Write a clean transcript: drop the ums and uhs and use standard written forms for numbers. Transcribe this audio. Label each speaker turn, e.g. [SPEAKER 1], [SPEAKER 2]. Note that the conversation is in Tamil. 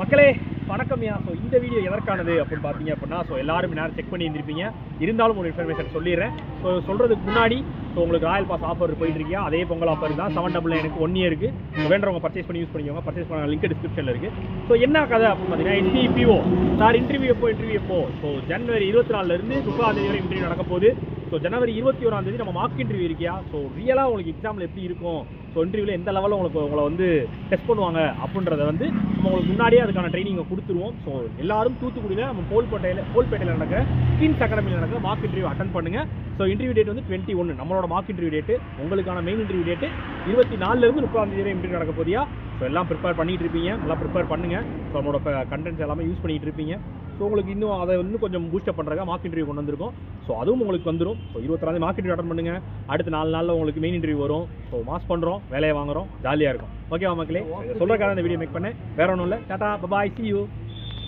[SPEAKER 1] மக்களே வணக்கம்யா. ஸோ இந்த வீடியோ எதற்கானது அப்படின்னு பார்த்தீங்க அப்படின்னா, ஸோ எல்லாரும் நேரம் செக் பண்ணி இருந்திருப்பீங்க. இருந்தாலும் ஒரு இன்ஃபர்மேஷன் சொல்லிடுறேன். ஸோ சொல்கிறதுக்கு முன்னாடி ஸோ உங்களுக்கு ராயல் பாஸ் ஆஃபர் போயிட்டு இருக்கியா, அதே பொங்கல் ஆஃபர் தான். 799 1 இயருக்கு. வேண்டவங்க பர்ச்சேஸ் பண்ணி யூஸ் பண்ணிக்கோங்க. பர்ச்சேஸ் பண்ண லிங்க் டிஸ்கிரிப்ஷனில் இருக்குது. ஸோ என்ன கதை அப்படின்னு பார்த்தீங்கன்னா, SPPO சார் இன்டர்வியூ எப்போ ஸோ ஜனவரி 24 30 வரை இன்டர்வியூ நடக்க போகுது. ஸோ ஜனவரி 21 நம்ம மார்க் இன்டர்வியூ இருக்கியா. ஸோ ரியலாக உங்களுக்கு எக்ஸாமில் எப்படி இருக்கும், ஸோ இன்டர்வியூவில் எந்த லெவலில் உங்களை வந்து டெஸ்ட் பண்ணுவாங்க அப்படின்றத வந்து நம்ம உங்களுக்கு முன்னாடியே அதுக்கான ட்ரைனிங்கை கொடுத்துருவோம். ஸோ எல்லாரும் தூத்துக்குடியில் நம்ம போல்பேட்டையில் நடக்கிற ஸ்கின்ஸ் அகாடமியில் நடக்கிற மார்க் இன்டர்வியூ அட்டன் பண்ணுங்கள். ஸோ இன்டர்வியூ டேட் வந்து 21 நம்மளோட மார்க் இன்டர்வியூ டேட்டு. உங்களுக்கான மெயின் இன்டர்வியூ டேட்டு 24 30 வரை இன்டர்வியூ நடக்க போதியா. ஸோ எல்லாம் ப்ரிப்பேர் பண்ணிட்டு இருப்பீங்க. நல்லா ப்ரிப்பேர் பண்ணுங்கள். ஸோ நம்மளோட கண்டென்ட்ஸ் எல்லாமே யூஸ் பண்ணிட்டு இருப்பீங்க. ஸோ உங்களுக்கு இன்னும் கொஞ்சம் பூஸ்டப் பண்ணுறதுக்காக மார்க் இன்டர்வியூ கொண்டு வந்திருக்கும். ஸோ அதுவும் உங்களுக்கு வந்துடும். ஸோ 24 மார்க் இன்டர்வியூ அட்டன் பண்ணுங்கள். அடுத்த 4 நாளில் உங்களுக்கு மெயின் இன்டர்வியூ வரும். ஸோ மாஸ் பண்ணுறோம், வேலையை வாங்குறோம், ஜாலியாக இருக்கும். ஓகேவா மக்களே? சொல்கிறக்காக இந்த வீடியோ மேக் பண்ணேன். வேற ஒன்றும் இல்லை. டாடா, பாய், see you.